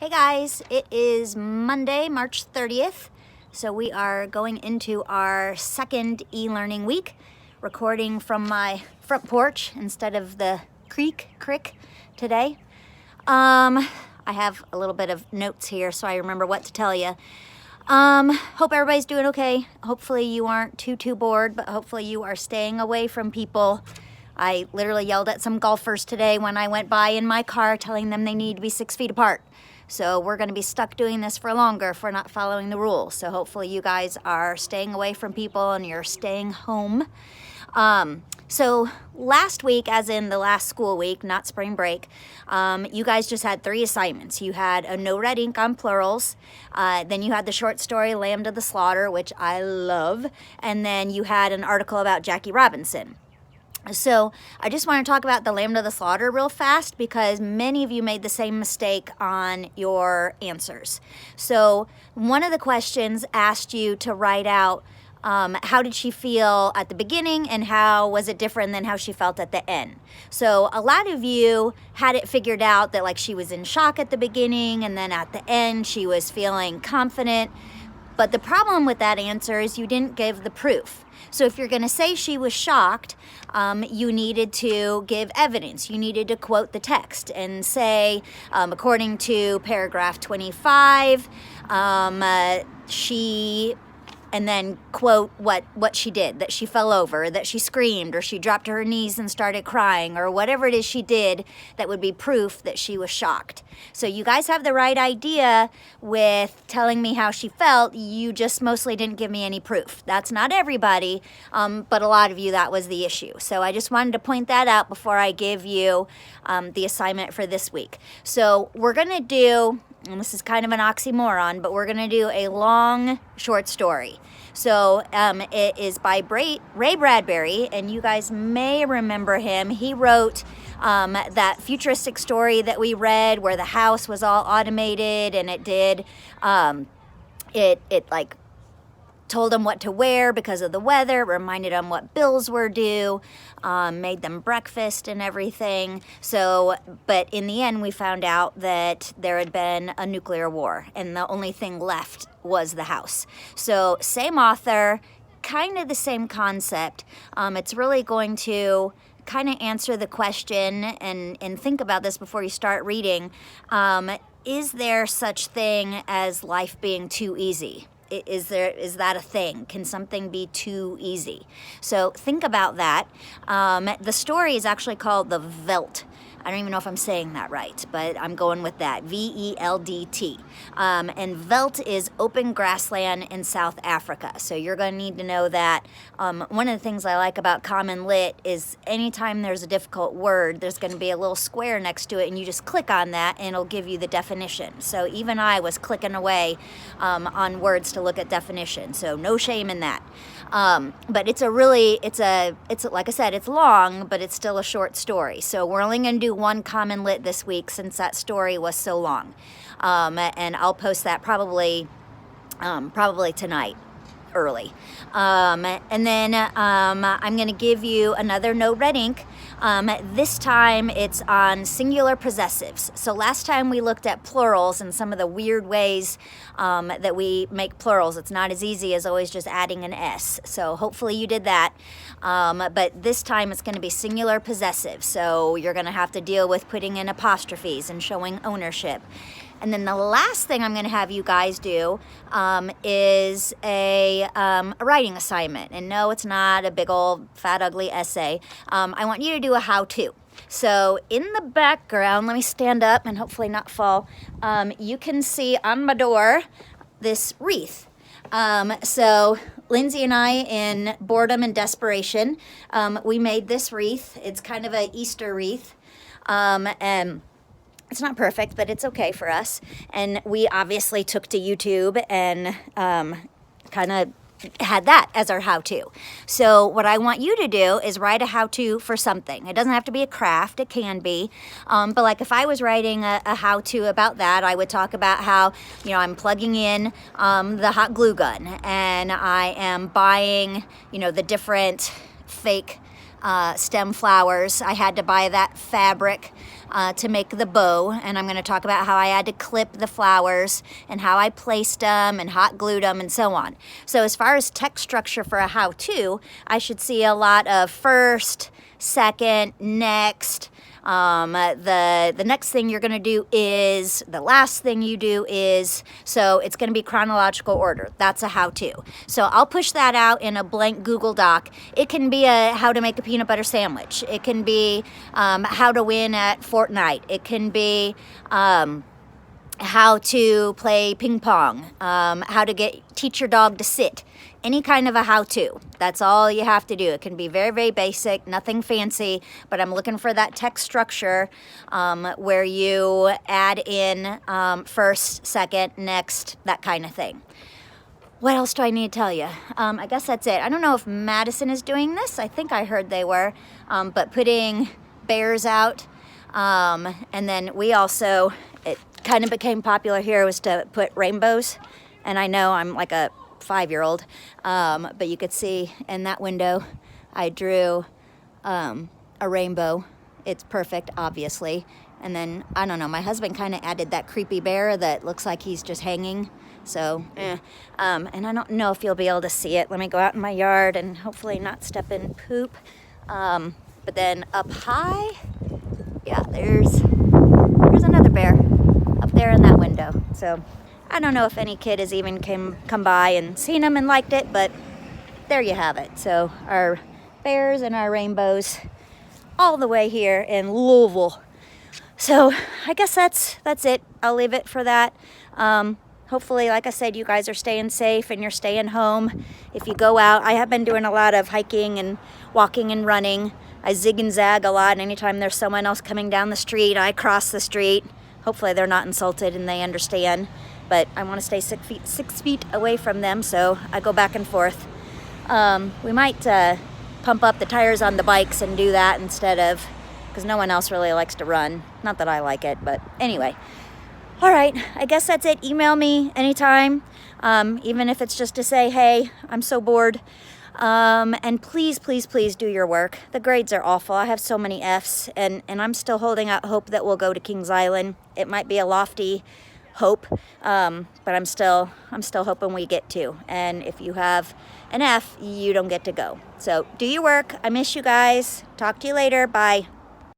Hey guys, it is Monday, March 30th. So we are going into our second e-learning week, recording from my front porch instead of the crick today. I have a little bit of notes here so I remember what to tell you. Hope everybody's doing okay. Hopefully you aren't too bored, but hopefully you are staying away from people. I literally yelled at some golfers today when I went by in my car telling them they need to be 6 feet apart. So we're going to be stuck doing this for longer for not following the rules. So hopefully you guys are staying away from people and you're staying home. So last week, as in the last school week, not spring break, you guys just had 3 assignments. You had a no red ink on plurals, then you had the short story Lamb to the Slaughter, which I love, and then you had an article about Jackie Robinson. So I just want to talk about the Lamb to the Slaughter real fast because many of you made the same mistake on your answers. So one of the questions asked you to write out how did she feel at the beginning and how was it different than how she felt at the end. So a lot of you had it figured out that like she was in shock at the beginning and then at the end she was feeling confident. But the problem with that answer is you didn't give the proof. So if you're going to say she was shocked, you needed to give evidence. You needed to quote the text and say, according to paragraph 25, she, and then quote what she did, that she fell over, that she screamed, or she dropped to her knees and started crying, or whatever it is she did that would be proof that she was shocked. So you guys have the right idea with telling me how she felt. You just mostly didn't give me any proof. That's not everybody, but a lot of you, that was the issue. So I just wanted to point that out before I give you the assignment for this week. So we're going to do, and this is kind of an oxymoron, but we're going to do a long short story. So it is by Ray Bradbury, and you guys may remember him. He wrote that futuristic story that we read where the house was all automated and it did, it like told them what to wear because of the weather, reminded them what bills were due, made them breakfast and everything. So, but in the end, we found out that there had been a nuclear war and the only thing left was the house. So same author, kind of the same concept. It's really going to kind of answer the question and think about this before you start reading. Is there such thing as life being too easy? Is that a thing? Can something be too easy? So think about that. The story is actually called The Veldt. I don't even know if I'm saying that right, but I'm going with that. V-E-L-D-T. And veldt is open grassland in South Africa. So you're going to need to know that. One of the things I like about Common Lit is anytime there's a difficult word, there's going to be a little square next to it, and you just click on that, and it'll give you the definition. So even I was clicking away on words to look at definition. So no shame in that. But it's like I said, it's long, but it's still a short story. So we're only going to do one Common Lit this week since that story was so long. And I'll post that probably tonight early. And then I'm going to give you another no red ink. This time it's on singular possessives. So last time we looked at plurals and some of the weird ways that we make plurals. It's not as easy as always just adding an S. So hopefully you did that. But this time it's going to be singular possessive. So you're going to have to deal with putting in apostrophes and showing ownership. And then the last thing I'm going to have you guys do is a writing assignment. And no, it's not a big old fat ugly essay. I want you to do a how-to. So in the background, let me stand up and hopefully not fall. You can see on my door this wreath. So Lindsay and I, in boredom and desperation, we made this wreath. It's kind of an Easter wreath. And it's not perfect, but it's okay for us. And we obviously took to YouTube and kind of had that as our how-to. So what I want you to do is write a how-to for something. It doesn't have to be a craft, it can be. But like if I was writing a how-to about that, I would talk about how, you know, I'm plugging in the hot glue gun and I am buying, you know, the different fake stem flowers. I had to buy that fabric to make the bow, and I'm going to talk about how I had to clip the flowers and how I placed them and hot glued them and so on. So as far as text structure for a how-to, I should see a lot of first, second, next. The next thing you're going to do is, the last thing you do is, so it's going to be chronological order. That's a how-to. So I'll push that out in a blank Google Doc. It can be a how to make a peanut butter sandwich. It can be how to win at Fortnite. It can be how to play ping pong, how to teach your dog to sit. Any kind of a how-to. That's all you have to do. It can be very, very basic, nothing fancy, but I'm looking for that text structure where you add in first, second, next, that kind of thing. What else do I need to tell you? I guess that's it. I don't know if Madison is doing this. I think I heard they were, but putting bears out. And then we also, it kind of became popular here, was to put rainbows. And I know I'm like a 5-year-old, but you could see in that window I drew a rainbow. It's perfect, obviously. And then, I don't know, my husband kind of added that creepy bear that looks like he's just hanging. So, and I don't know if you'll be able to see it. Let me go out in my yard and hopefully not step in poop. But then up high, yeah, there's another bear up there in that window. So I don't know if any kid has even come by and seen them and liked it, but there you have it. So our bears and our rainbows all the way here in Louisville. So I guess that's it. I'll leave it for that. Hopefully, like I said, you guys are staying safe and you're staying home. If you go out, I have been doing a lot of hiking and walking and running. I zig and zag a lot. Anytime there's someone else coming down the street, I cross the street. Hopefully they're not insulted and they understand. But I want to stay 6 feet away from them, so I go back and forth. We might pump up the tires on the bikes and do that instead of, because no one else really likes to run. Not that I like it, but anyway. All right, I guess that's it. Email me anytime, even if it's just to say, hey, I'm so bored. And please, please, please do your work. The grades are awful. I have so many Fs, and I'm still holding out hope that we'll go to Kings Island. It might be a lofty hope, but I'm still hoping we get to. And if you have an F, you don't get to go. So do your work. I miss you guys. Talk to you later. Bye.